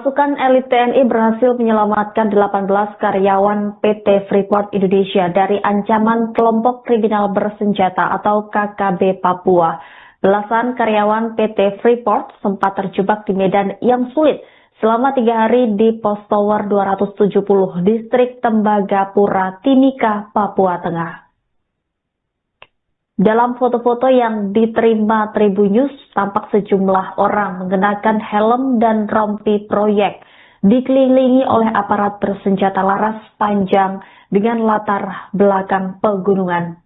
Pasukan elit TNI berhasil menyelamatkan 18 karyawan PT Freeport Indonesia dari ancaman kelompok kriminal bersenjata atau KKB Papua. Belasan karyawan PT Freeport sempat terjebak di medan yang sulit selama 3 hari di Pos Tower 270, Distrik Tembagapura, Timika, Papua Tengah. Dalam foto-foto yang diterima Tribun News, tampak sejumlah orang mengenakan helm dan rompi proyek, dikelilingi oleh aparat bersenjata laras panjang dengan latar belakang pegunungan.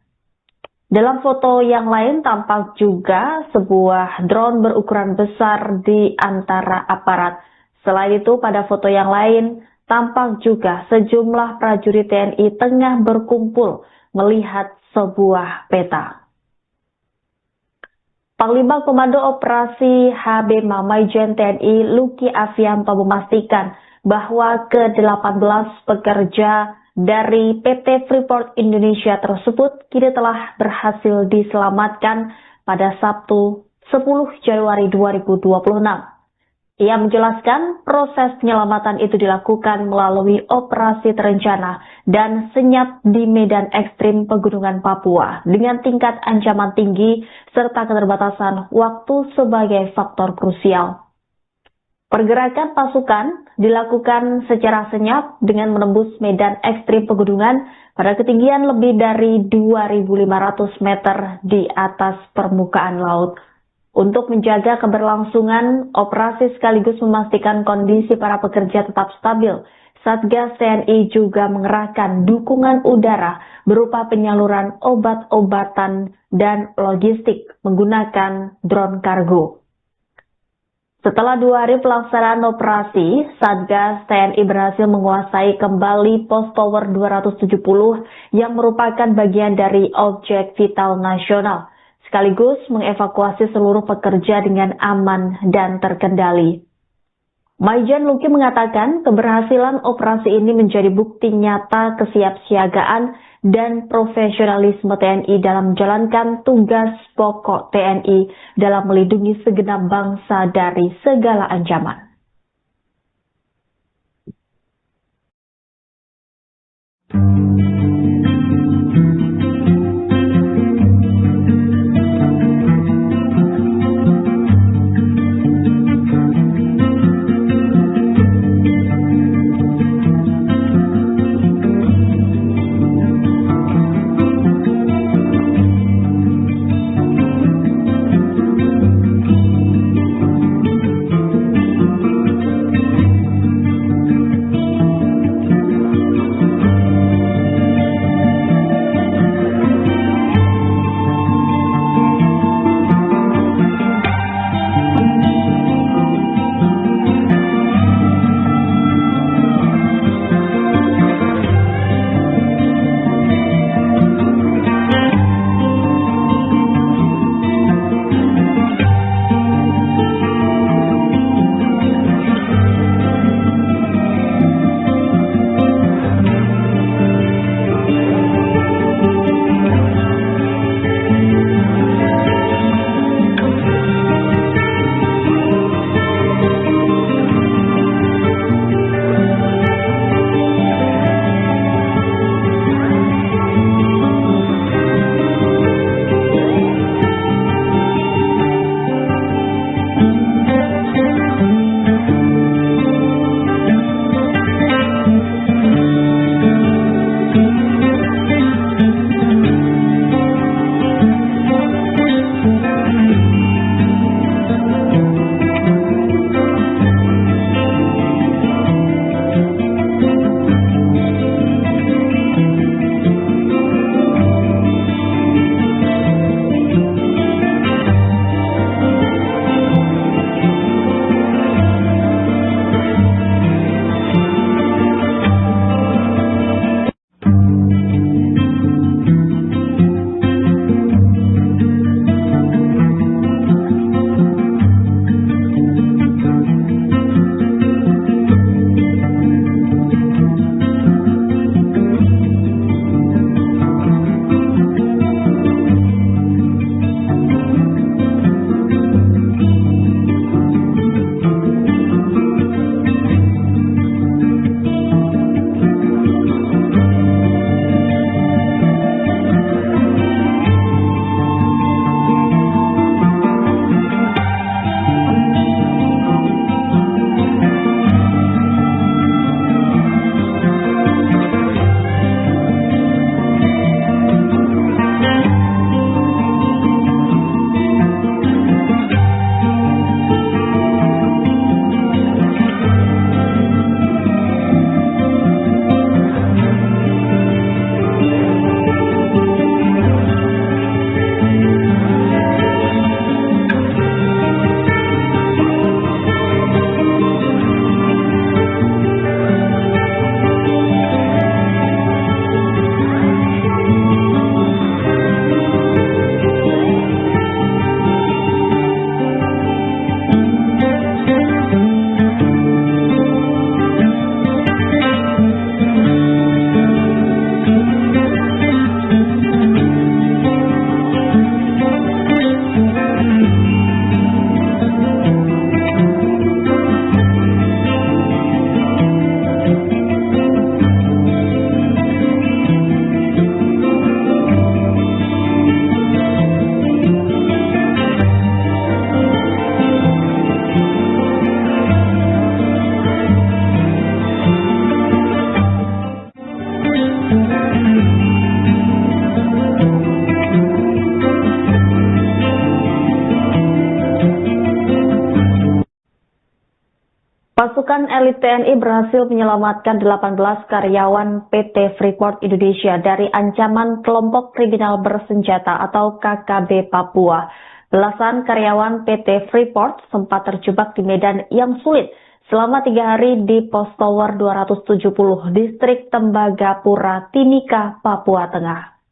Dalam foto yang lain tampak juga sebuah drone berukuran besar di antara aparat. Selain itu, pada foto yang lain tampak juga sejumlah prajurit TNI tengah berkumpul melihat sebuah peta. Panglima Komando Operasi HB Maijen TNI Luki Afianto memastikan bahwa ke-18 pekerja dari PT Freeport Indonesia tersebut kini telah berhasil diselamatkan pada Sabtu 10 Januari 2026. Ia menjelaskan proses penyelamatan itu dilakukan melalui operasi terencana dan senyap di medan ekstrim pegunungan Papua dengan tingkat ancaman tinggi serta keterbatasan waktu sebagai faktor krusial. Pergerakan pasukan dilakukan secara senyap dengan menembus medan ekstrim pegunungan pada ketinggian lebih dari 2.500 meter di atas permukaan laut. Untuk menjaga keberlangsungan operasi sekaligus memastikan kondisi para pekerja tetap stabil, Satgas TNI juga mengerahkan dukungan udara berupa penyaluran obat-obatan dan logistik menggunakan drone kargo. Setelah 2 hari pelaksanaan operasi, Satgas TNI berhasil menguasai kembali Pos Tower 270 yang merupakan bagian dari objek vital nasional, sekaligus mengevakuasi seluruh pekerja dengan aman dan terkendali. Maijen Luki mengatakan keberhasilan operasi ini menjadi bukti nyata kesiapsiagaan dan profesionalisme TNI dalam menjalankan tugas pokok TNI dalam melindungi segenap bangsa dari segala ancaman. Pasukan elit TNI berhasil menyelamatkan 18 karyawan PT Freeport Indonesia dari ancaman kelompok kriminal bersenjata atau KKB Papua. Belasan karyawan PT Freeport sempat terjebak di medan yang sulit selama 3 hari di Pos Tower 270, Distrik Tembagapura, Timika, Papua Tengah.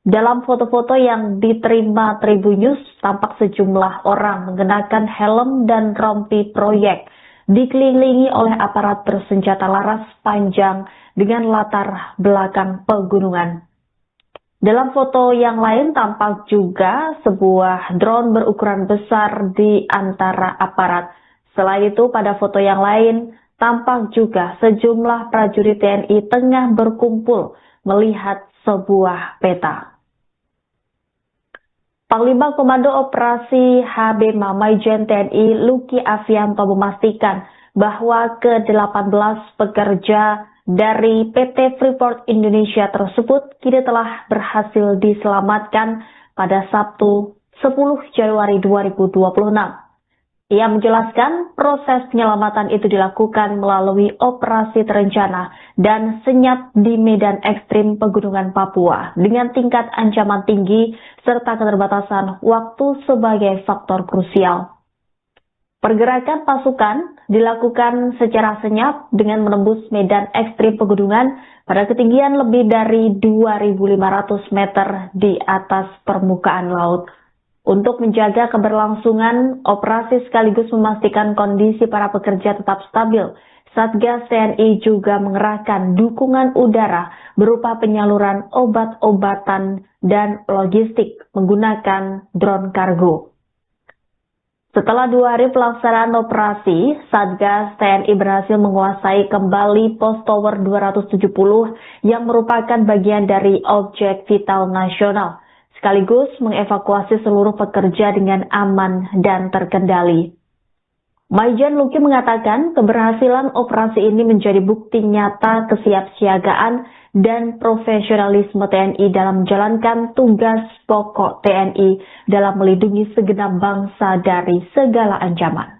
Dalam foto-foto yang diterima Tribunnews, tampak sejumlah orang mengenakan helm dan rompi proyek, dikelilingi oleh aparat bersenjata laras panjang dengan latar belakang pegunungan. Dalam foto yang lain tampak juga sebuah drone berukuran besar di antara aparat. Selain itu, pada foto yang lain tampak juga sejumlah prajurit TNI tengah berkumpul melihat sebuah peta. Panglima Komando Operasi HB Maijen TNI Luki Afianto memastikan bahwa ke-18 pekerja dari PT Freeport Indonesia tersebut kini telah berhasil diselamatkan pada Sabtu 10 Januari 2026. Ia menjelaskan proses penyelamatan itu dilakukan melalui operasi terencana dan senyap di medan ekstrim pegunungan Papua dengan tingkat ancaman tinggi serta keterbatasan waktu sebagai faktor krusial. Pergerakan pasukan dilakukan secara senyap dengan menembus medan ekstrim pegunungan pada ketinggian lebih dari 2.500 meter di atas permukaan laut. Untuk menjaga keberlangsungan operasi sekaligus memastikan kondisi para pekerja tetap stabil, Satgas TNI juga mengerahkan dukungan udara berupa penyaluran obat-obatan dan logistik menggunakan drone kargo. Setelah 2 hari pelaksanaan operasi, Satgas TNI berhasil menguasai kembali Pos Tower 270 yang merupakan bagian dari objek vital nasional, sekaligus mengevakuasi seluruh pekerja dengan aman dan terkendali. Maijen Luki mengatakan keberhasilan operasi ini menjadi bukti nyata kesiapsiagaan dan profesionalisme TNI dalam menjalankan tugas pokok TNI dalam melindungi segenap bangsa dari segala ancaman.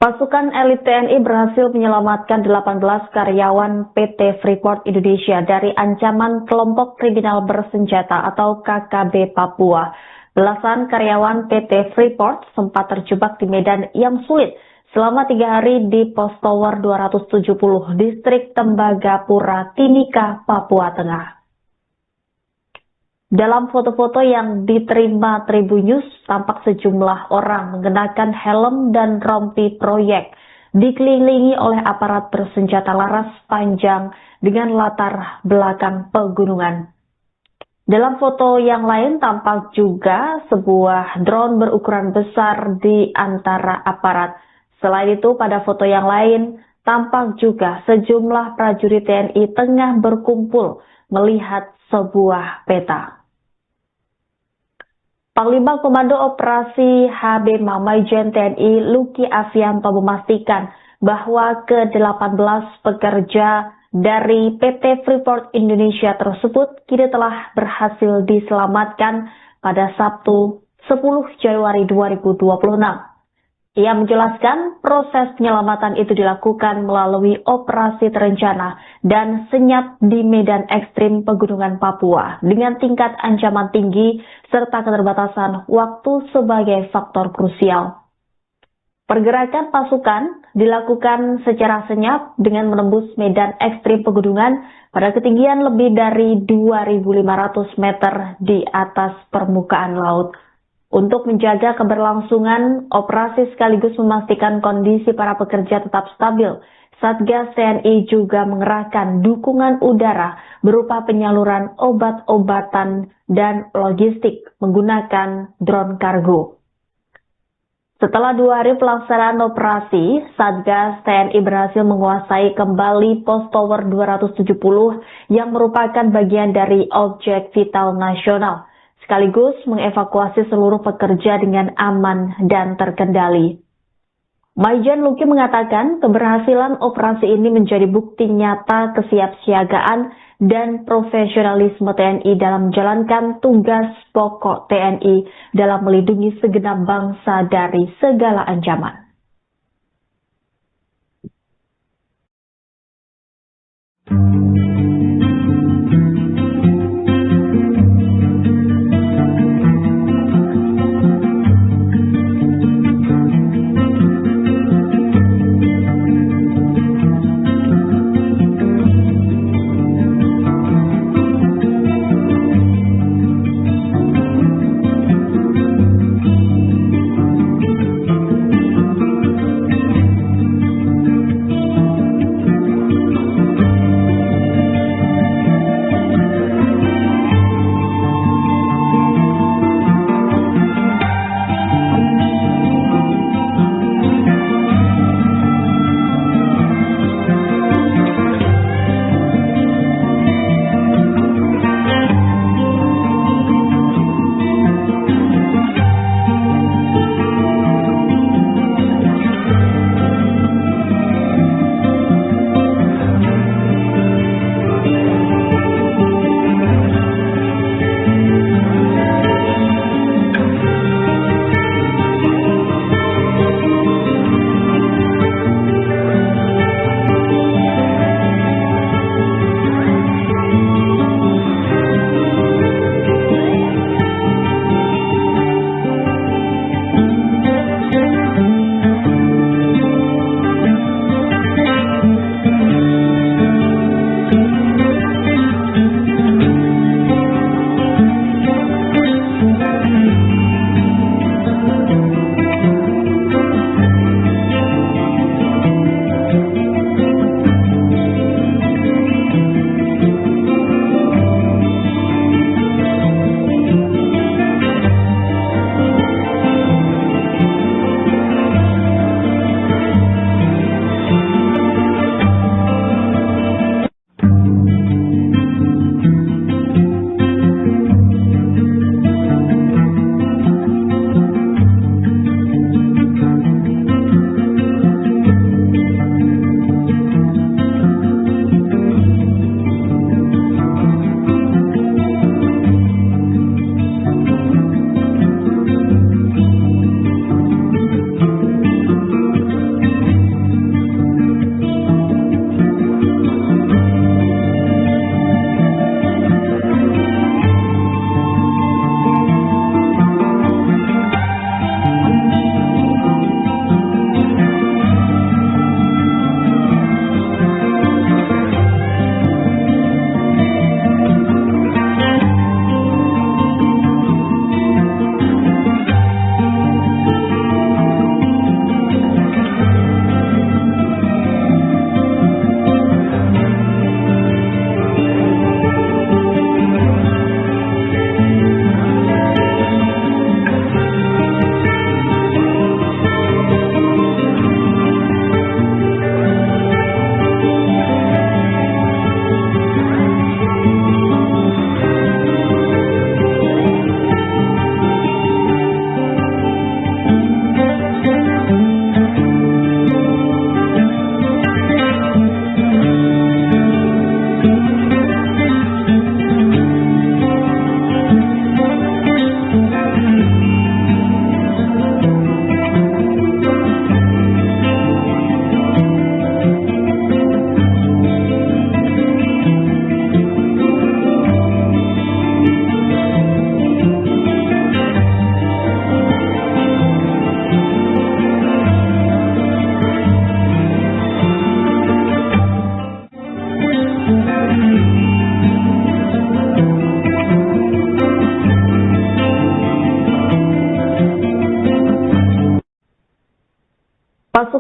Pasukan elit TNI berhasil menyelamatkan 18 karyawan PT Freeport Indonesia dari ancaman kelompok kriminal bersenjata atau KKB Papua. Belasan karyawan PT Freeport sempat terjebak di medan yang sulit selama 3 hari di Pos Tower 270, Distrik Tembagapura, Timika, Papua Tengah. Dalam foto-foto yang diterima Tribun News, tampak sejumlah orang mengenakan helm dan rompi proyek, dikelilingi oleh aparat bersenjata laras panjang dengan latar belakang pegunungan. Dalam foto yang lain tampak juga sebuah drone berukuran besar di antara aparat. Selain itu, pada foto yang lain tampak juga sejumlah prajurit TNI tengah berkumpul melihat sebuah peta. Panglima Komando Operasi HB Maijen TNI Luki Afianto memastikan bahwa ke-18 pekerja dari PT Freeport Indonesia tersebut kini telah berhasil diselamatkan pada Sabtu 10 Januari 2026. Ia menjelaskan proses penyelamatan itu dilakukan melalui operasi terencana dan senyap di medan ekstrim pegunungan Papua dengan tingkat ancaman tinggi serta keterbatasan waktu sebagai faktor krusial. Pergerakan pasukan dilakukan secara senyap dengan menembus medan ekstrim pegunungan pada ketinggian lebih dari 2.500 meter di atas permukaan laut. Untuk menjaga keberlangsungan operasi sekaligus memastikan kondisi para pekerja tetap stabil, Satgas TNI juga mengerahkan dukungan udara berupa penyaluran obat-obatan dan logistik menggunakan drone kargo. Setelah 2 hari pelaksanaan operasi, Satgas TNI berhasil menguasai kembali Pos Tower 270 yang merupakan bagian dari objek vital nasional, sekaligus mengevakuasi seluruh pekerja dengan aman dan terkendali. Maijen Luki mengatakan keberhasilan operasi ini menjadi bukti nyata kesiapsiagaan dan profesionalisme TNI dalam menjalankan tugas pokok TNI dalam melindungi segenap bangsa dari segala ancaman.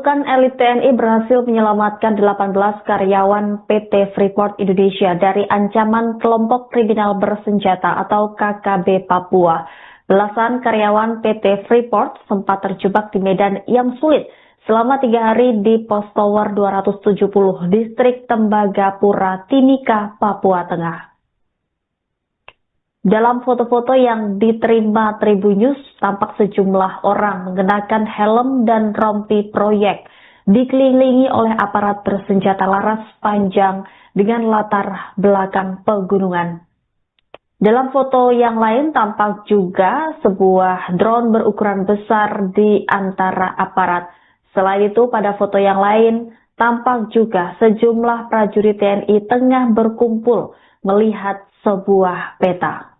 Pasukan elit TNI berhasil menyelamatkan 18 karyawan PT Freeport Indonesia dari ancaman kelompok kriminal bersenjata atau KKB Papua. Belasan karyawan PT Freeport sempat terjebak di medan yang sulit selama 3 hari di Pos Tower 270, Distrik Tembagapura, Timika, Papua Tengah. Dalam foto-foto yang diterima Tribunnews, tampak sejumlah orang mengenakan helm dan rompi proyek, dikelilingi oleh aparat bersenjata laras panjang dengan latar belakang pegunungan. Dalam foto yang lain tampak juga sebuah drone berukuran besar di antara aparat. Selain itu, pada foto yang lain tampak juga sejumlah prajurit TNI tengah berkumpul melihat sebuah peta.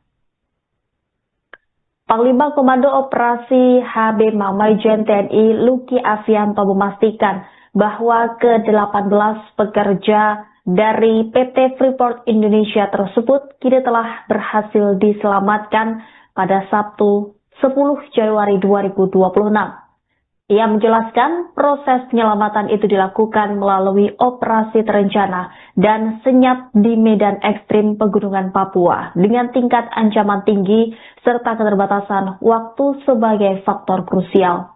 Panglima Komando Operasi HB Maijen TNI Luki Afianto memastikan bahwa ke-18 pekerja dari PT Freeport Indonesia tersebut kini telah berhasil diselamatkan pada Sabtu 10 Januari 2026. Ia menjelaskan proses penyelamatan itu dilakukan melalui operasi terencana dan senyap di medan ekstrim pegunungan Papua dengan tingkat ancaman tinggi serta keterbatasan waktu sebagai faktor krusial.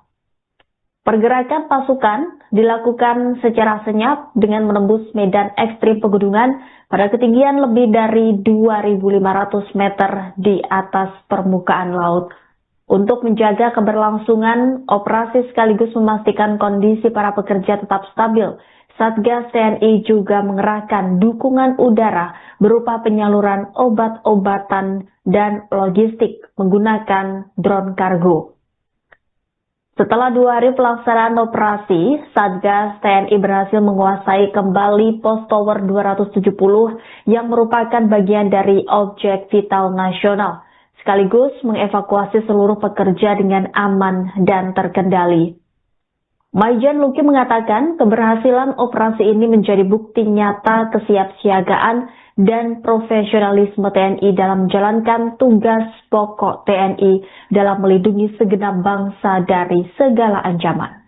Pergerakan pasukan dilakukan secara senyap dengan menembus medan ekstrim pegunungan pada ketinggian lebih dari 2.500 meter di atas permukaan laut. Untuk menjaga keberlangsungan operasi sekaligus memastikan kondisi para pekerja tetap stabil, Satgas TNI juga mengerahkan dukungan udara berupa penyaluran obat-obatan dan logistik menggunakan drone kargo. Setelah 2 hari pelaksanaan operasi, Satgas TNI berhasil menguasai kembali Pos Tower 270 yang merupakan bagian dari objek vital nasional, sekaligus mengevakuasi seluruh pekerja dengan aman dan terkendali. Maijen Luki mengatakan keberhasilan operasi ini menjadi bukti nyata kesiapsiagaan dan profesionalisme TNI dalam menjalankan tugas pokok TNI dalam melindungi segenap bangsa dari segala ancaman.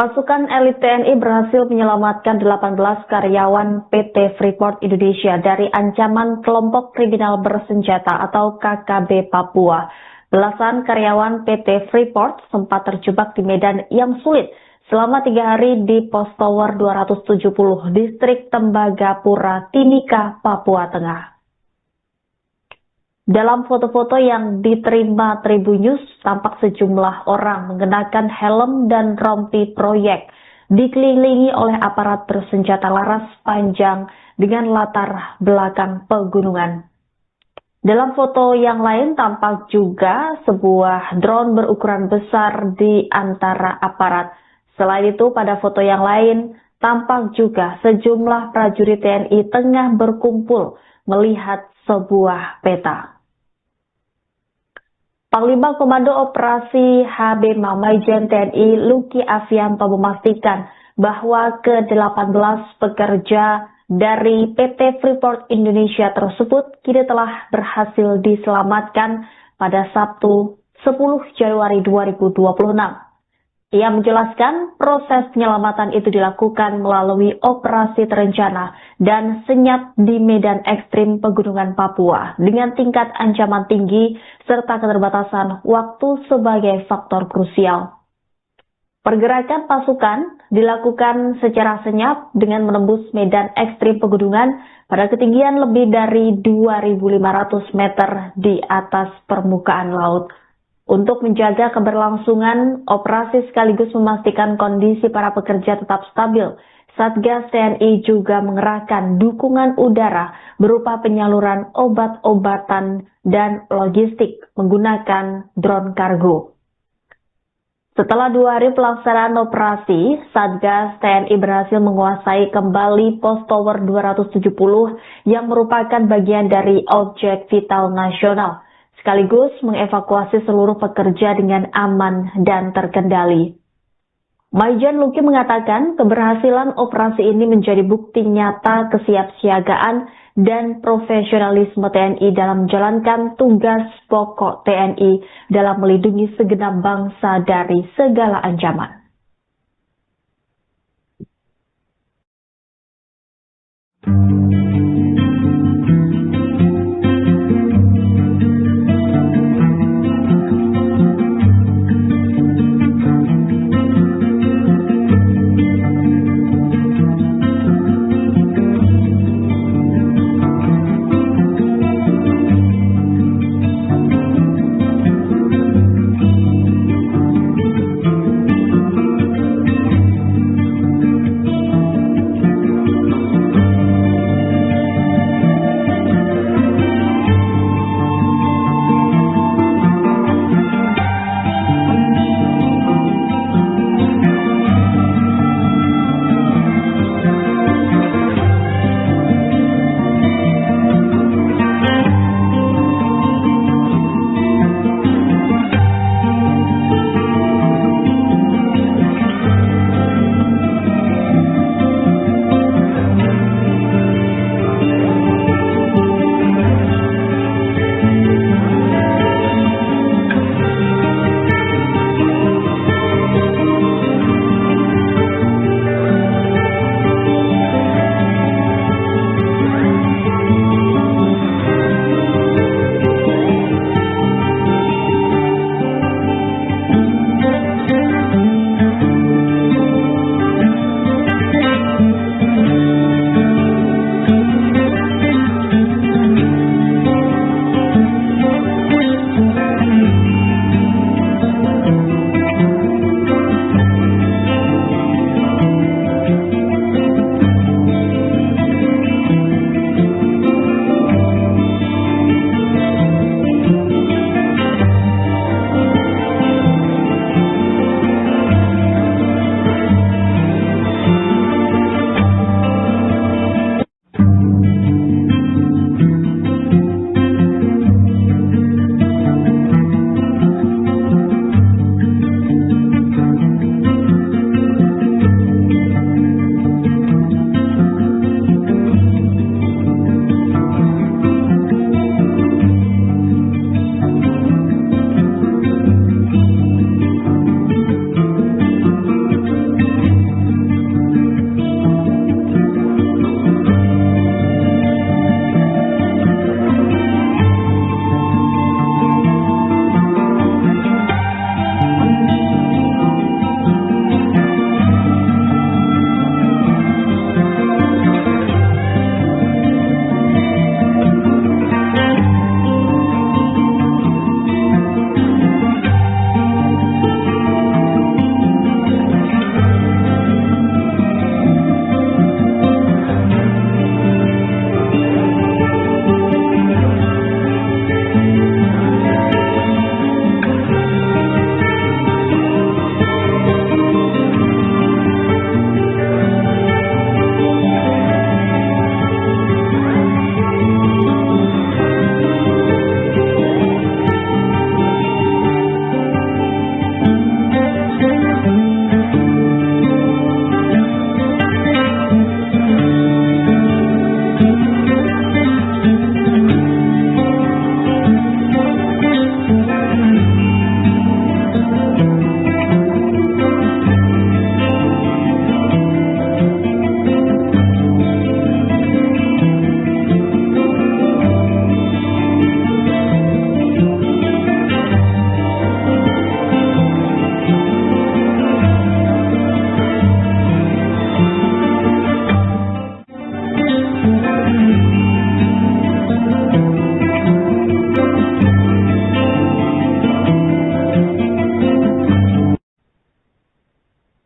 Pasukan elit TNI berhasil menyelamatkan 18 karyawan PT Freeport Indonesia dari ancaman kelompok kriminal bersenjata atau KKB Papua. Belasan karyawan PT Freeport sempat terjebak di medan yang sulit selama 3 hari di Pos Tower 270, Distrik Tembagapura, Timika, Papua Tengah. Dalam foto-foto yang diterima Tribun News, tampak sejumlah orang mengenakan helm dan rompi proyek, dikelilingi oleh aparat bersenjata laras panjang dengan latar belakang pegunungan. Dalam foto yang lain tampak juga sebuah drone berukuran besar di antara aparat. Selain itu, pada foto yang lain tampak juga sejumlah prajurit TNI tengah berkumpul melihat sebuah peta. Panglima Komando Operasi HB Maijen TNI Luki Afianto memastikan bahwa ke-18 pekerja dari PT Freeport Indonesia tersebut kini telah berhasil diselamatkan pada Sabtu 10 Januari 2026. Ia menjelaskan proses penyelamatan itu dilakukan melalui operasi terencana dan senyap di medan ekstrim pegunungan Papua dengan tingkat ancaman tinggi serta keterbatasan waktu sebagai faktor krusial. Pergerakan pasukan dilakukan secara senyap dengan menembus medan ekstrim pegunungan pada ketinggian lebih dari 2.500 meter di atas permukaan laut. Untuk menjaga keberlangsungan operasi sekaligus memastikan kondisi para pekerja tetap stabil, Satgas TNI juga mengerahkan dukungan udara berupa penyaluran obat-obatan dan logistik menggunakan drone kargo. Setelah 2 hari pelaksanaan operasi, Satgas TNI berhasil menguasai kembali Pos Tower 270 yang merupakan bagian dari objek vital nasional, sekaligus mengevakuasi seluruh pekerja dengan aman dan terkendali. Maijen Luki mengatakan keberhasilan operasi ini menjadi bukti nyata kesiapsiagaan dan profesionalisme TNI dalam menjalankan tugas pokok TNI dalam melindungi segenap bangsa dari segala ancaman.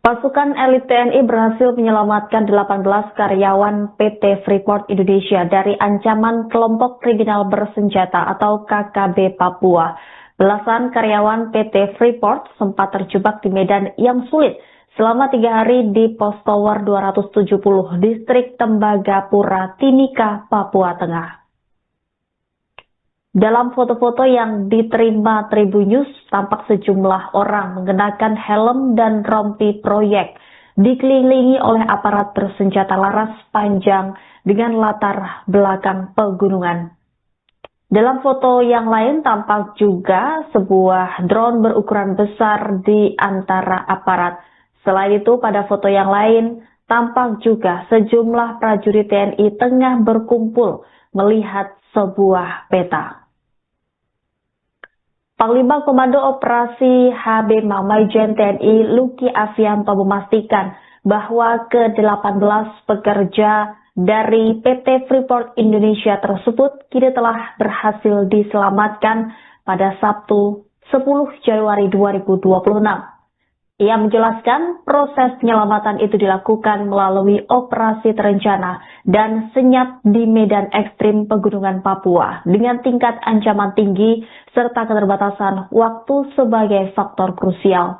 Pasukan elit TNI berhasil menyelamatkan 18 karyawan PT Freeport Indonesia dari ancaman kelompok kriminal bersenjata atau KKB Papua. Belasan karyawan PT Freeport sempat terjebak di medan yang sulit selama 3 hari di Pos Tower 270, Distrik Tembagapura, Timika, Papua Tengah. Dalam foto-foto yang diterima Tribunnews, tampak sejumlah orang mengenakan helm dan rompi proyek, dikelilingi oleh aparat bersenjata laras panjang dengan latar belakang pegunungan. Dalam foto yang lain tampak juga sebuah drone berukuran besar di antara aparat. Selain itu, pada foto yang lain tampak juga sejumlah prajurit TNI tengah berkumpul melihat sebuah peta. Panglima Komando Operasi HB Maijen TNI Luki Afianto memastikan bahwa ke-18 pekerja dari PT Freeport Indonesia tersebut kini telah berhasil diselamatkan pada Sabtu 10 Januari 2026. Ia menjelaskan proses penyelamatan itu dilakukan melalui operasi terencana dan senyap di medan ekstrim pegunungan Papua dengan tingkat ancaman tinggi serta keterbatasan waktu sebagai faktor krusial.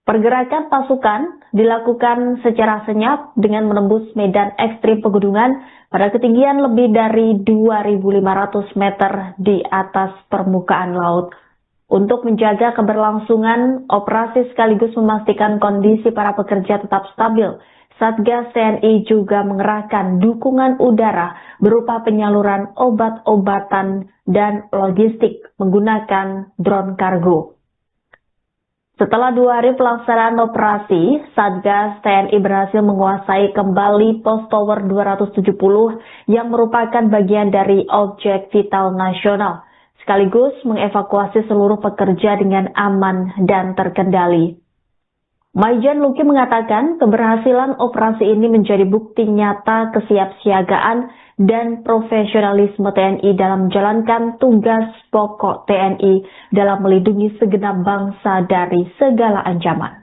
Pergerakan pasukan dilakukan secara senyap dengan menembus medan ekstrim pegunungan pada ketinggian lebih dari 2.500 meter di atas permukaan laut. Untuk menjaga keberlangsungan operasi sekaligus memastikan kondisi para pekerja tetap stabil, Satgas TNI juga mengerahkan dukungan udara berupa penyaluran obat-obatan dan logistik menggunakan drone kargo. Setelah 2 hari pelaksanaan operasi, Satgas TNI berhasil menguasai kembali Pos Tower 270 yang merupakan bagian dari objek vital nasional, sekaligus mengevakuasi seluruh pekerja dengan aman dan terkendali. Maijen Luki mengatakan keberhasilan operasi ini menjadi bukti nyata kesiapsiagaan dan profesionalisme TNI dalam menjalankan tugas pokok TNI dalam melindungi segenap bangsa dari segala ancaman.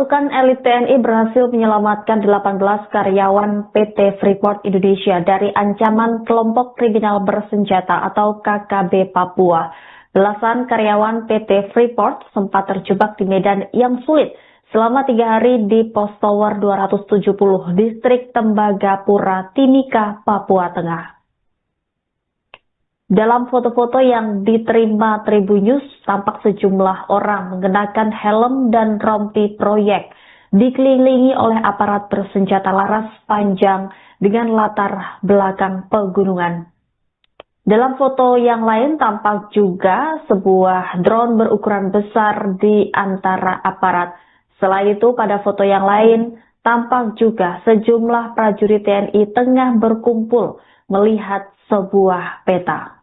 Pasukan elit TNI berhasil menyelamatkan 18 karyawan PT Freeport Indonesia dari ancaman kelompok kriminal bersenjata atau KKB Papua. Belasan karyawan PT Freeport sempat terjebak di medan yang sulit selama 3 hari di Pos Tower 270, Distrik Tembagapura, Timika, Papua Tengah. Dalam foto-foto yang diterima Tribunnews, tampak sejumlah orang mengenakan helm dan rompi proyek, dikelilingi oleh aparat bersenjata laras panjang dengan latar belakang pegunungan. Dalam foto yang lain tampak juga sebuah drone berukuran besar di antara aparat. Selain itu, pada foto yang lain tampak juga sejumlah prajurit TNI tengah berkumpul melihat sebuah peta.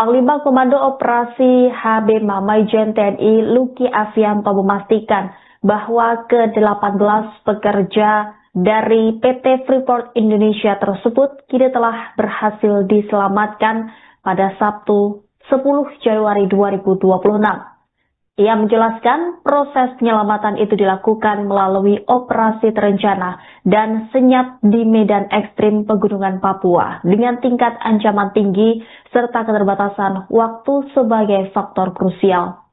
Panglima Komando Operasi HB Maijen TNI Luki Afianto memastikan bahwa ke-18 pekerja dari PT Freeport Indonesia tersebut kini telah berhasil diselamatkan pada Sabtu 10 Januari 2026. Ia menjelaskan proses penyelamatan itu dilakukan melalui operasi terencana dan senyap di medan ekstrim pegunungan Papua dengan tingkat ancaman tinggi serta keterbatasan waktu sebagai faktor krusial.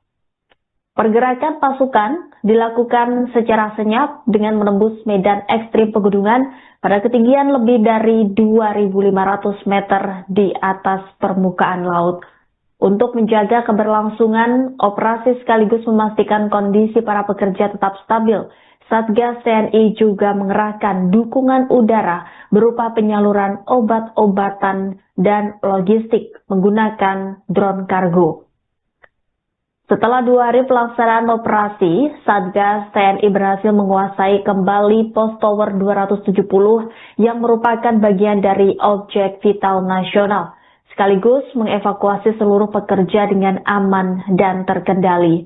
Pergerakan pasukan dilakukan secara senyap dengan menembus medan ekstrim pegunungan pada ketinggian lebih dari 2.500 meter di atas permukaan laut. Untuk menjaga keberlangsungan operasi sekaligus memastikan kondisi para pekerja tetap stabil, Satgas TNI juga mengerahkan dukungan udara berupa penyaluran obat-obatan dan logistik menggunakan drone kargo. Setelah 2 hari pelaksanaan operasi, Satgas TNI berhasil menguasai kembali Pos Tower 270 yang merupakan bagian dari objek vital nasional, sekaligus mengevakuasi seluruh pekerja dengan aman dan terkendali.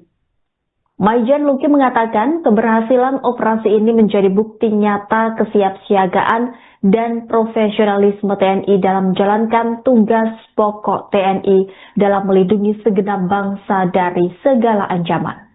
Maijen Luki mengatakan keberhasilan operasi ini menjadi bukti nyata kesiapsiagaan dan profesionalisme TNI dalam menjalankan tugas pokok TNI dalam melindungi segenap bangsa dari segala ancaman.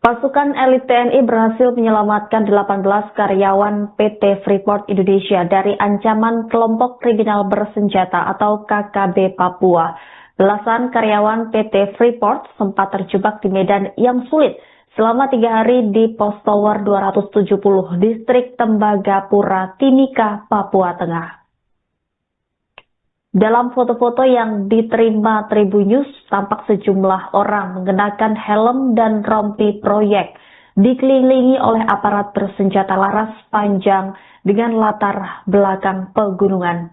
Pasukan elit TNI berhasil menyelamatkan 18 karyawan PT Freeport Indonesia dari ancaman kelompok kriminal bersenjata atau KKB Papua. Belasan karyawan PT Freeport sempat terjebak di medan yang sulit selama 3 hari di Pos Tower 270, Distrik Tembagapura, Timika, Papua Tengah. Dalam foto-foto yang diterima Tribun News, tampak sejumlah orang mengenakan helm dan rompi proyek, dikelilingi oleh aparat bersenjata laras panjang dengan latar belakang pegunungan.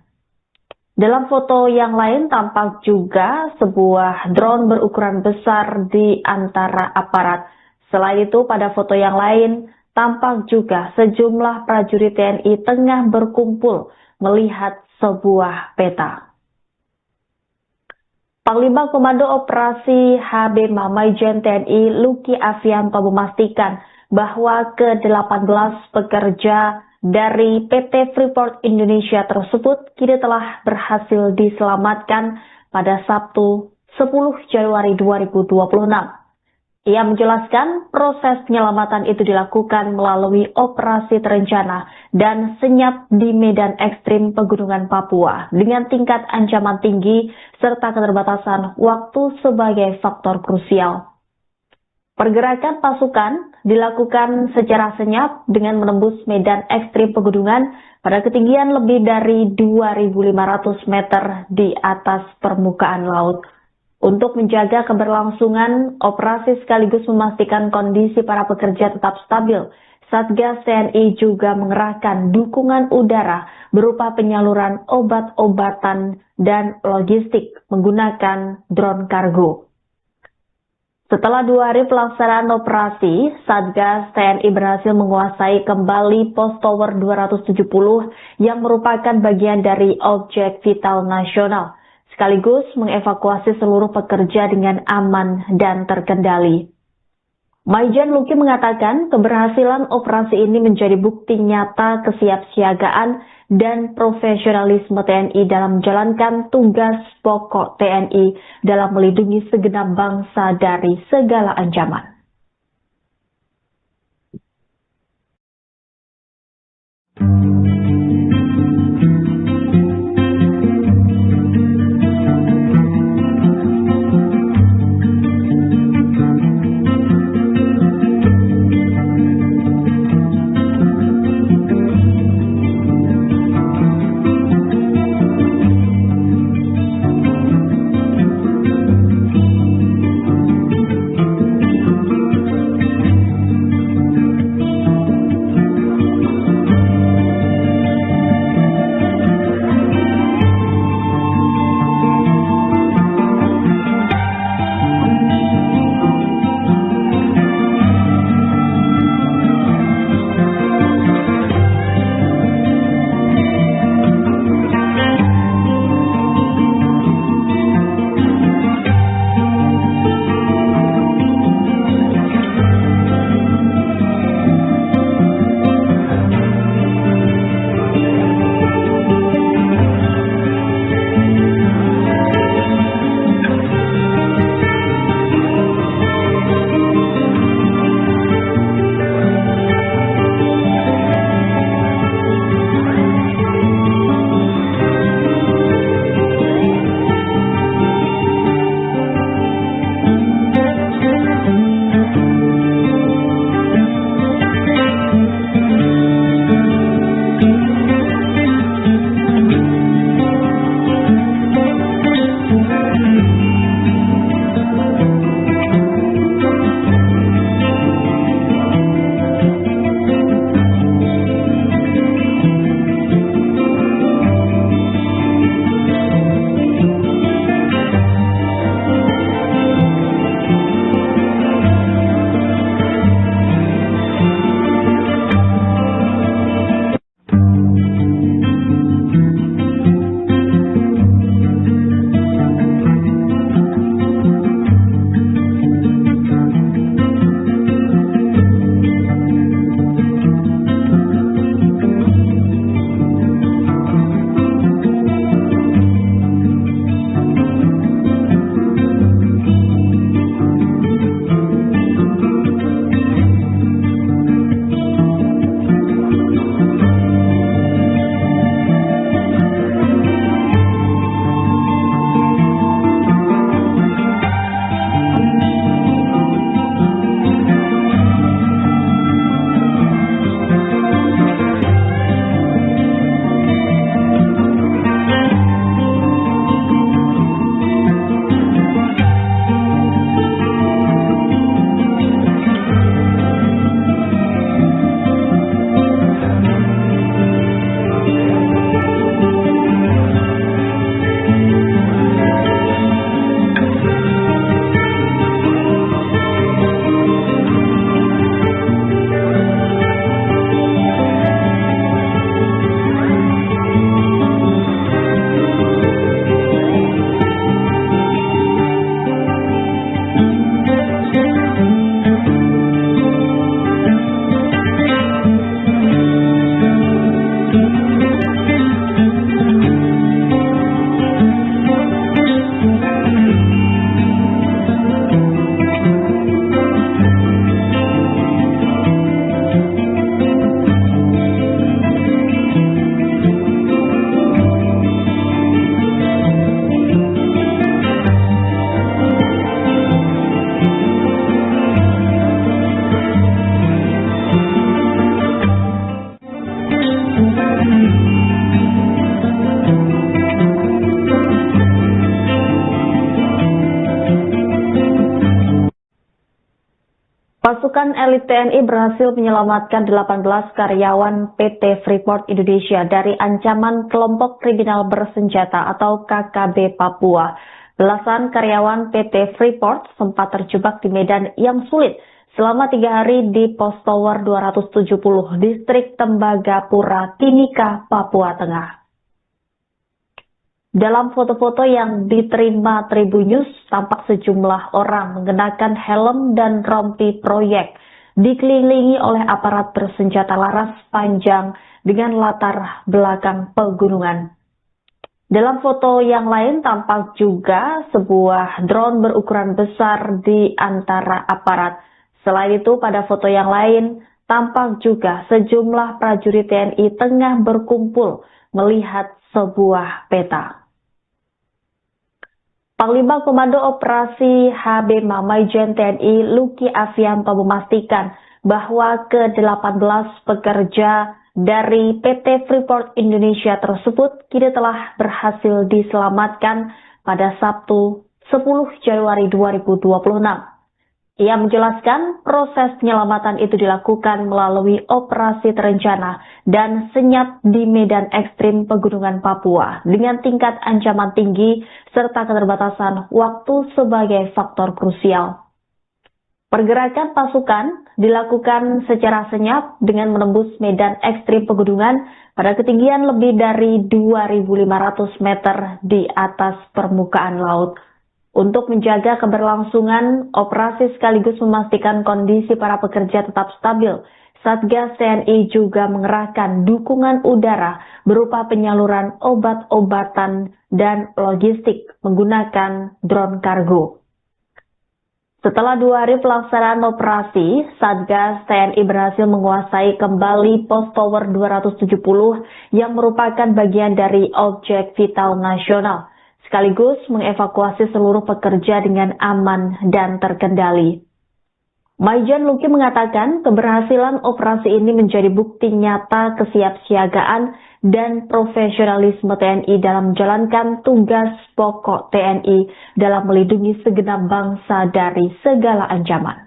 Dalam foto yang lain tampak juga sebuah drone berukuran besar di antara aparat. Selain itu, pada foto yang lain tampak juga sejumlah prajurit TNI tengah berkumpul melihat sebuah peta. Panglima Komando Operasi HB Maijen TNI Luki Afianto memastikan bahwa ke-18 pekerja dari PT Freeport Indonesia tersebut kini telah berhasil diselamatkan pada Sabtu 10 Januari 2026. Ia menjelaskan proses penyelamatan itu dilakukan melalui operasi terencana dan senyap di medan ekstrim pegunungan Papua dengan tingkat ancaman tinggi serta keterbatasan waktu sebagai faktor krusial. Pergerakan pasukan dilakukan secara senyap dengan menembus medan ekstrim pegunungan pada ketinggian lebih dari 2.500 meter di atas permukaan laut. Untuk menjaga keberlangsungan operasi sekaligus memastikan kondisi para pekerja tetap stabil, Satgas TNI juga mengerahkan dukungan udara berupa penyaluran obat-obatan dan logistik menggunakan drone kargo. Setelah 2 hari pelaksanaan operasi, Satgas TNI berhasil menguasai kembali Pos Tower 270 yang merupakan bagian dari objek vital nasional, sekaligus mengevakuasi seluruh pekerja dengan aman dan terkendali. Maijen Luki mengatakan keberhasilan operasi ini menjadi bukti nyata kesiapsiagaan dan profesionalisme TNI dalam menjalankan tugas pokok TNI dalam melindungi segenap bangsa dari segala ancaman. Pasukan elit TNI berhasil menyelamatkan 18 karyawan PT Freeport Indonesia dari ancaman kelompok kriminal bersenjata atau KKB Papua. Belasan karyawan PT Freeport sempat terjebak di medan yang sulit selama 3 hari di Pos Tower 270, Distrik Tembagapura, Timika, Papua Tengah. Dalam foto-foto yang diterima Tribunnews, tampak sejumlah orang mengenakan helm dan rompi proyek, dikelilingi oleh aparat bersenjata laras panjang dengan latar belakang pegunungan. Dalam foto yang lain tampak juga sebuah drone berukuran besar di antara aparat. Selain itu, pada foto yang lain tampak juga sejumlah prajurit TNI tengah berkumpul melihat sebuah peta. Panglima Komando Operasi HB Maijen TNI Luki Afianto memastikan bahwa ke-18 pekerja dari PT Freeport Indonesia tersebut kini telah berhasil diselamatkan pada Sabtu 10 Januari 2026. Ia menjelaskan proses penyelamatan itu dilakukan melalui operasi terencana dan senyap di medan ekstrim pegunungan Papua dengan tingkat ancaman tinggi serta keterbatasan waktu sebagai faktor krusial. Pergerakan pasukan dilakukan secara senyap dengan menembus medan ekstrim pegunungan pada ketinggian lebih dari 2.500 meter di atas permukaan laut. Untuk menjaga keberlangsungan operasi sekaligus memastikan kondisi para pekerja tetap stabil, Satgas TNI juga mengerahkan dukungan udara berupa penyaluran obat-obatan dan logistik menggunakan drone kargo. Setelah 2 hari pelaksanaan operasi, Satgas TNI berhasil menguasai kembali Pos Tower 270 yang merupakan bagian dari objek vital nasional, sekaligus mengevakuasi seluruh pekerja dengan aman dan terkendali. Maijen Luki mengatakan keberhasilan operasi ini menjadi bukti nyata kesiapsiagaan dan profesionalisme TNI dalam menjalankan tugas pokok TNI dalam melindungi segenap bangsa dari segala ancaman.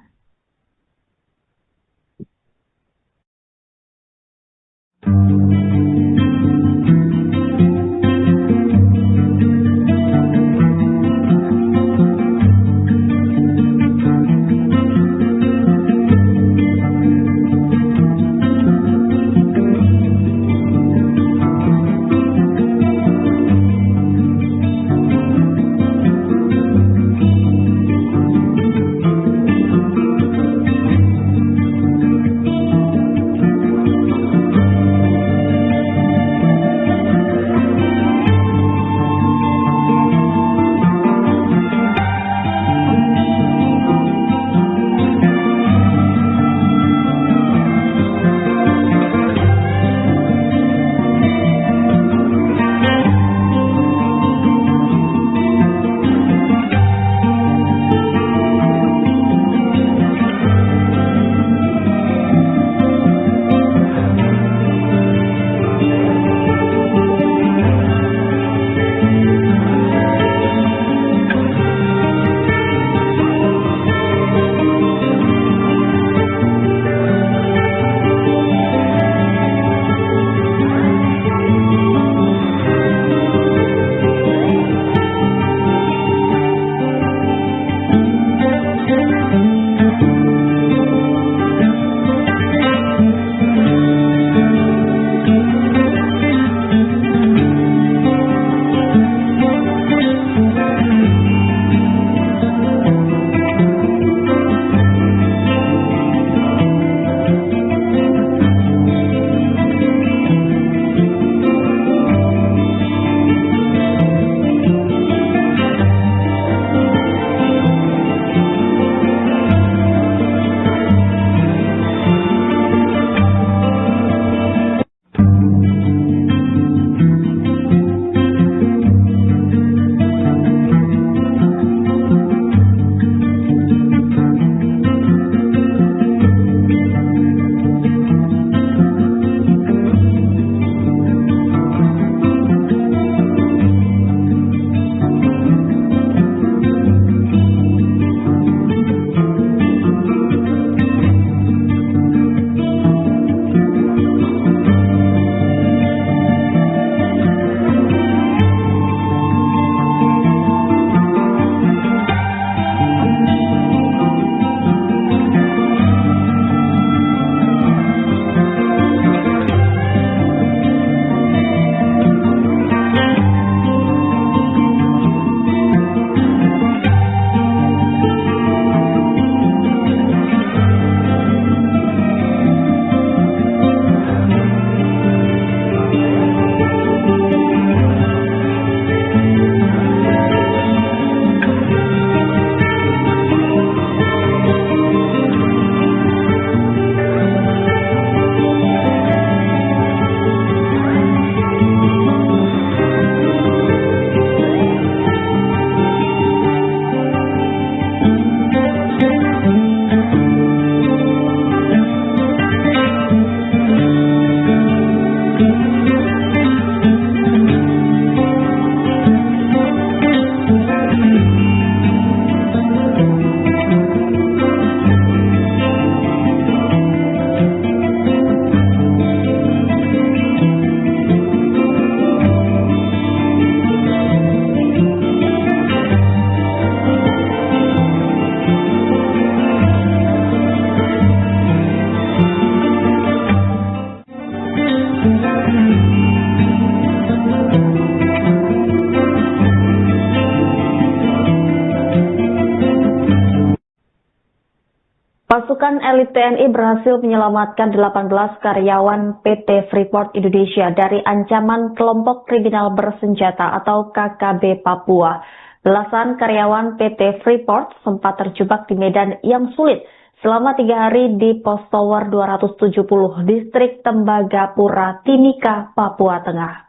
Pasukan elit TNI berhasil menyelamatkan 18 karyawan PT Freeport Indonesia dari ancaman kelompok kriminal bersenjata atau KKB Papua. Belasan karyawan PT Freeport sempat terjebak di medan yang sulit selama 3 hari di Pos Tower 270, Distrik Tembagapura, Timika, Papua Tengah.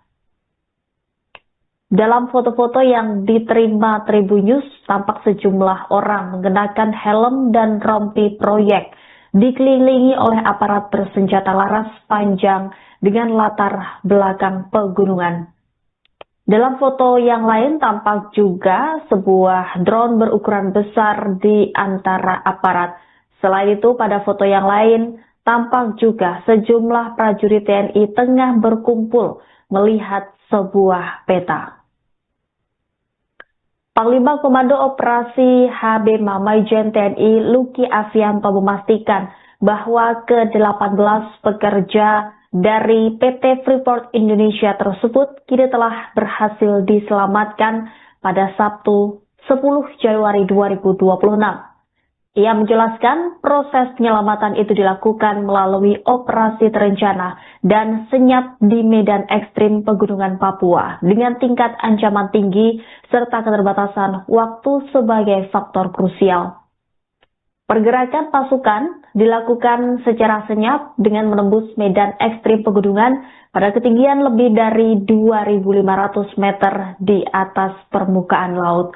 Dalam foto-foto yang diterima Tribunnews, tampak sejumlah orang mengenakan helm dan rompi proyek, dikelilingi oleh aparat bersenjata laras panjang dengan latar belakang pegunungan. Dalam foto yang lain tampak juga sebuah drone berukuran besar di antara aparat. Selain itu, pada foto yang lain tampak juga sejumlah prajurit TNI tengah berkumpul melihat sebuah peta. Panglima Komando Operasi HB Maijen TNI Luki Afianto memastikan bahwa ke-18 pekerja dari PT Freeport Indonesia tersebut kini telah berhasil diselamatkan pada Sabtu 10 Januari 2026. Ia menjelaskan proses penyelamatan itu dilakukan melalui operasi terencana dan senyap di medan ekstrim pegunungan Papua dengan tingkat ancaman tinggi serta keterbatasan waktu sebagai faktor krusial. Pergerakan pasukan dilakukan secara senyap dengan menembus medan ekstrim pegunungan pada ketinggian lebih dari 2.500 meter di atas permukaan laut.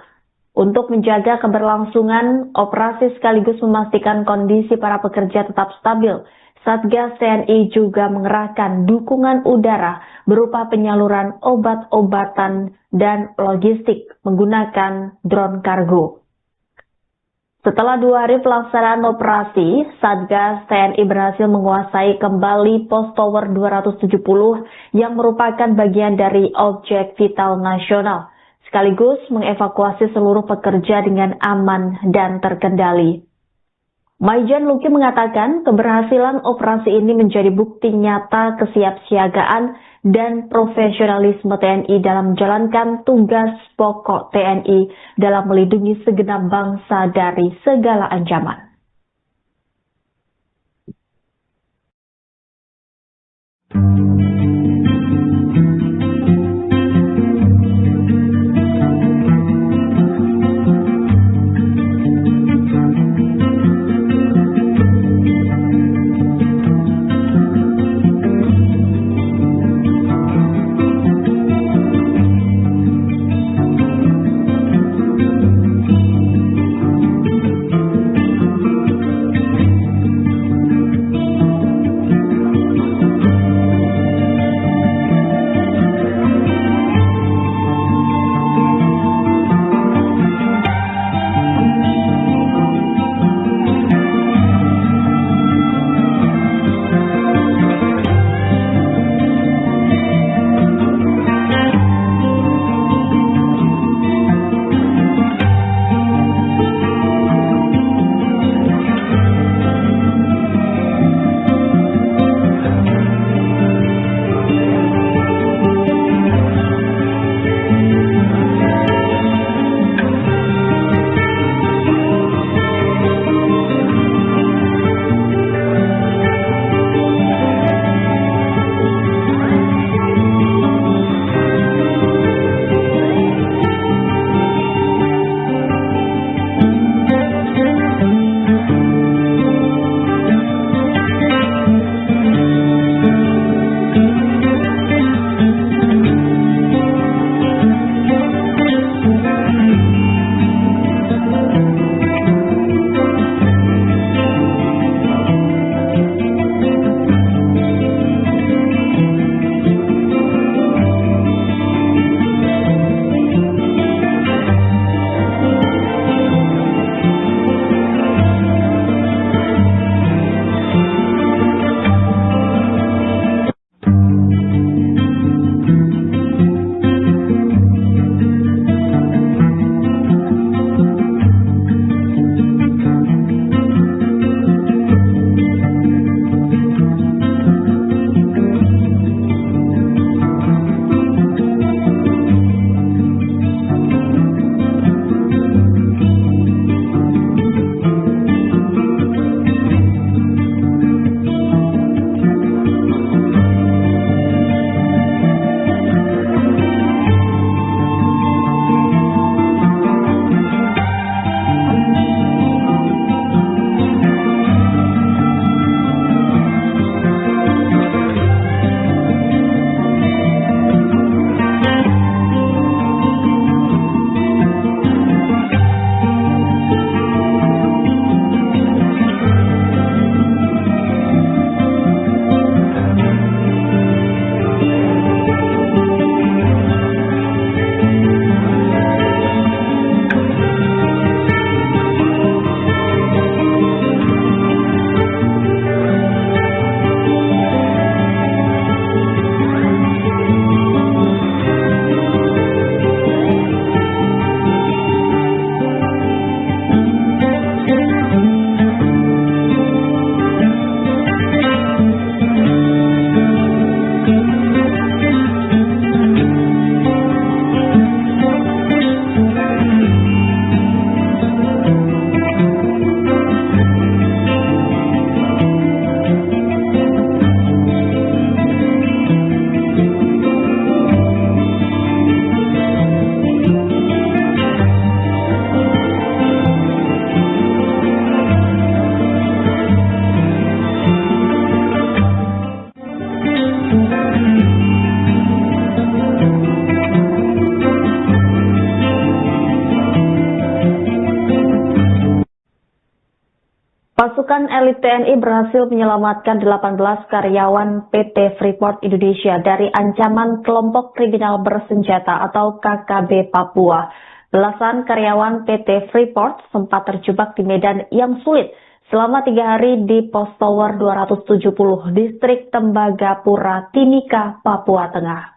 Untuk menjaga keberlangsungan operasi sekaligus memastikan kondisi para pekerja tetap stabil, Satgas TNI juga mengerahkan dukungan udara berupa penyaluran obat-obatan dan logistik menggunakan drone kargo. Setelah 2 hari pelaksanaan operasi, Satgas TNI berhasil menguasai kembali Pos Tower 270 yang merupakan bagian dari objek vital nasional, sekaligus mengevakuasi seluruh pekerja dengan aman dan terkendali. Maijen Luki mengatakan keberhasilan operasi ini menjadi bukti nyata kesiapsiagaan dan profesionalisme TNI dalam menjalankan tugas pokok TNI dalam melindungi segenap bangsa dari segala ancaman. Pasukan elit TNI berhasil menyelamatkan 18 karyawan PT Freeport Indonesia dari ancaman kelompok kriminal bersenjata atau KKB Papua. Belasan karyawan PT Freeport sempat terjebak di medan yang sulit selama 3 hari di Pos Tower 270, Distrik Tembagapura, Timika, Papua Tengah.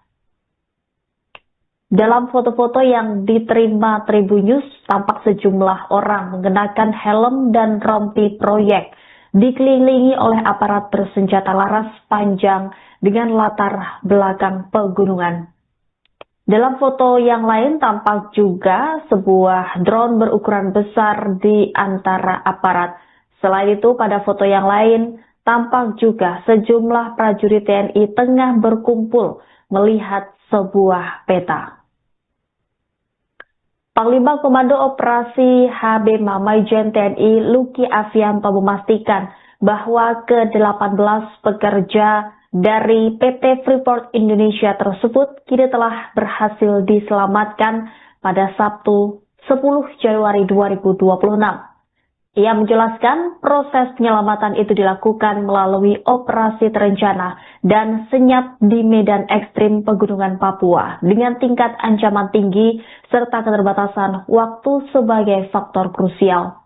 Dalam foto-foto yang diterima Tribun News, tampak sejumlah orang mengenakan helm dan rompi proyek, dikelilingi oleh aparat bersenjata laras panjang dengan latar belakang pegunungan. Dalam foto yang lain tampak juga sebuah drone berukuran besar di antara aparat. Selain itu, pada foto yang lain tampak juga sejumlah prajurit TNI tengah berkumpul melihat sebuah peta. Panglima Komando Operasi HB Maijen TNI Luki Afianto memastikan bahwa ke-18 pekerja dari PT Freeport Indonesia tersebut kini telah berhasil diselamatkan pada Sabtu 10 Januari 2026. Ia menjelaskan proses penyelamatan itu dilakukan melalui operasi terencana dan senyap di medan ekstrim pegunungan Papua dengan tingkat ancaman tinggi serta keterbatasan waktu sebagai faktor krusial.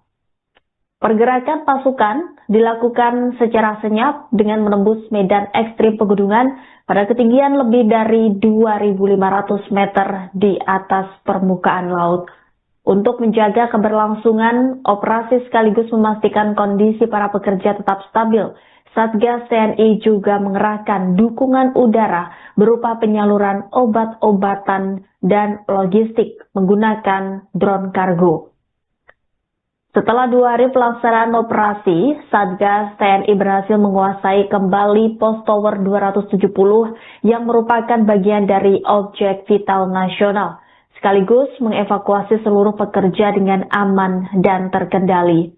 Pergerakan pasukan dilakukan secara senyap dengan menembus medan ekstrim pegunungan pada ketinggian lebih dari 2.500 meter di atas permukaan laut. Untuk menjaga keberlangsungan operasi sekaligus memastikan kondisi para pekerja tetap stabil, Satgas TNI juga mengerahkan dukungan udara berupa penyaluran obat-obatan dan logistik menggunakan drone kargo. Setelah 2 hari pelaksanaan operasi, Satgas TNI berhasil menguasai kembali Pos Tower 270 yang merupakan bagian dari objek vital nasional, sekaligus mengevakuasi seluruh pekerja dengan aman dan terkendali.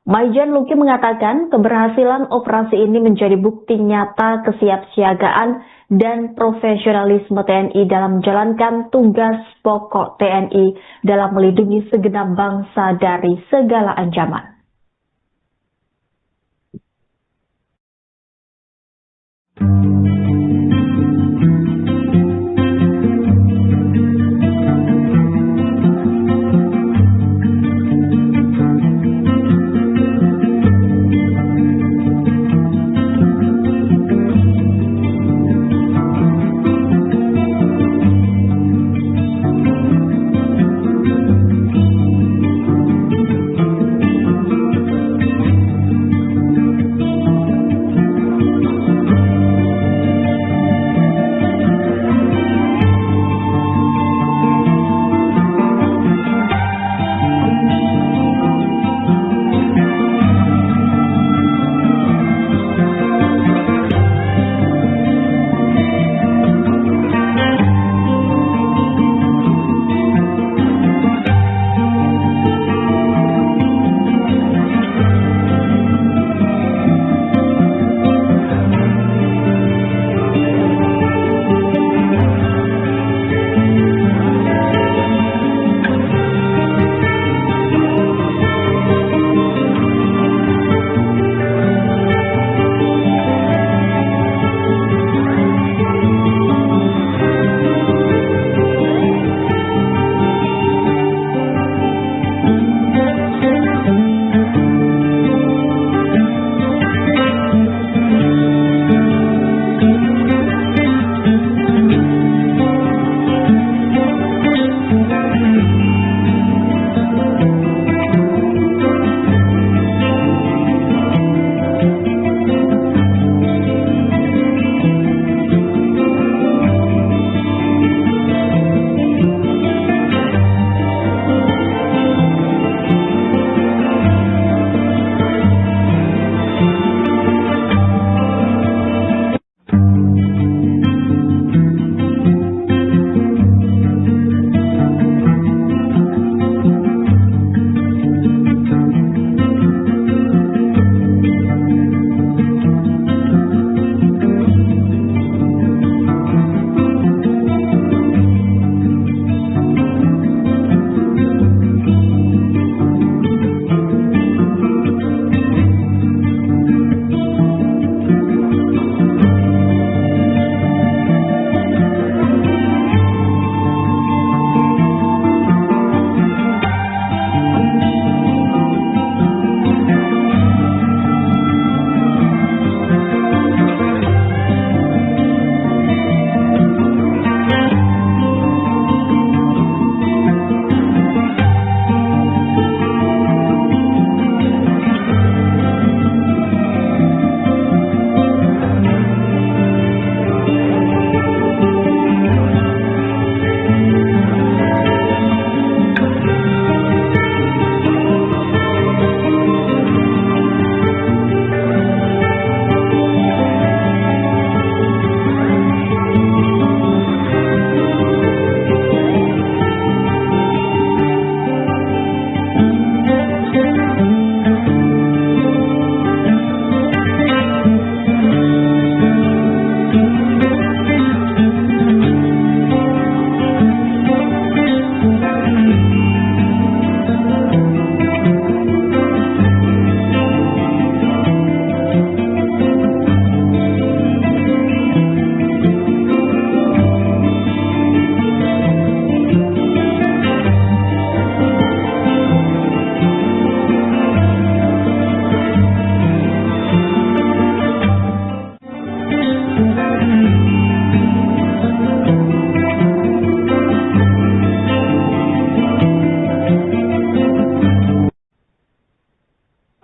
Maijen Luki mengatakan keberhasilan operasi ini menjadi bukti nyata kesiapsiagaan dan profesionalisme TNI dalam menjalankan tugas pokok TNI dalam melindungi segenap bangsa dari segala ancaman.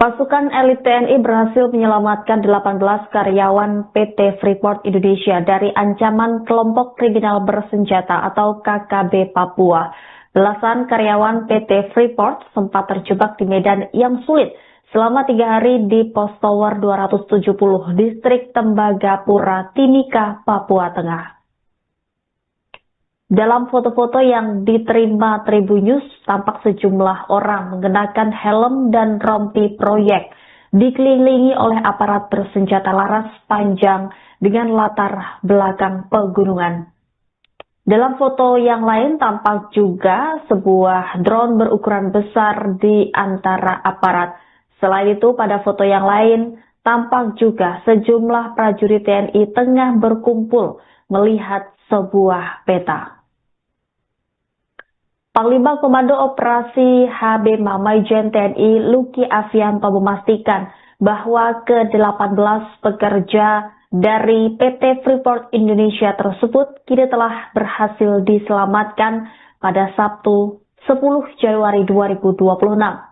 Pasukan elit TNI berhasil menyelamatkan 18 karyawan PT Freeport Indonesia dari ancaman kelompok kriminal bersenjata atau KKB Papua. Belasan karyawan PT Freeport sempat terjebak di medan yang sulit selama 3 hari di Pos Tower 270, Distrik Tembagapura, Timika, Papua Tengah. Dalam foto-foto yang diterima Tribunnews, tampak sejumlah orang mengenakan helm dan rompi proyek, dikelilingi oleh aparat bersenjata laras panjang dengan latar belakang pegunungan. Dalam foto yang lain tampak juga sebuah drone berukuran besar di antara aparat. Selain itu, pada foto yang lain tampak juga sejumlah prajurit TNI tengah berkumpul melihat sebuah peta. Panglima Komando Operasi HB Maijen TNI Luki Afianto memastikan bahwa ke-18 pekerja dari PT Freeport Indonesia tersebut kini telah berhasil diselamatkan pada Sabtu 10 Januari 2026.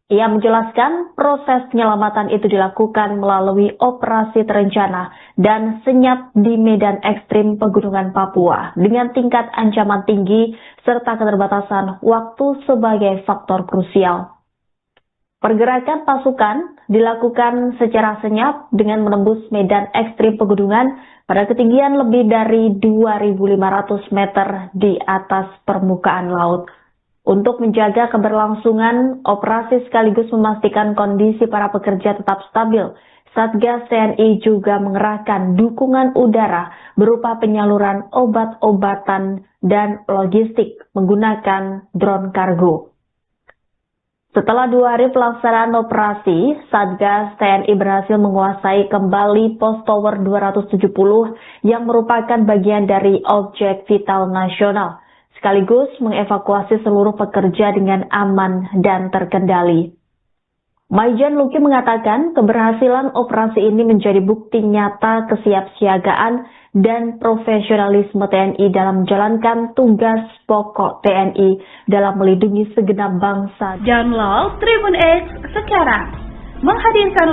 Ia menjelaskan proses penyelamatan itu dilakukan melalui operasi terencana dan senyap di medan ekstrim pegunungan Papua dengan tingkat ancaman tinggi serta keterbatasan waktu sebagai faktor krusial. Pergerakan pasukan dilakukan secara senyap dengan menembus medan ekstrim pegunungan pada ketinggian lebih dari 2.500 meter di atas permukaan laut. Untuk menjaga keberlangsungan operasi sekaligus memastikan kondisi para pekerja tetap stabil, Satgas TNI juga mengerahkan dukungan udara berupa penyaluran obat-obatan dan logistik menggunakan drone kargo. Setelah 2 hari pelaksanaan operasi, Satgas TNI berhasil menguasai kembali Pos Tower 270 yang merupakan bagian dari objek vital nasional, sekaligus mengevakuasi seluruh pekerja dengan aman dan terkendali. Maijen Luki mengatakan keberhasilan operasi ini menjadi bukti nyata kesiapsiagaan dan profesionalisme TNI dalam menjalankan tugas pokok TNI dalam melindungi segenap bangsa. Download Tribun X sekarang, menghadirkan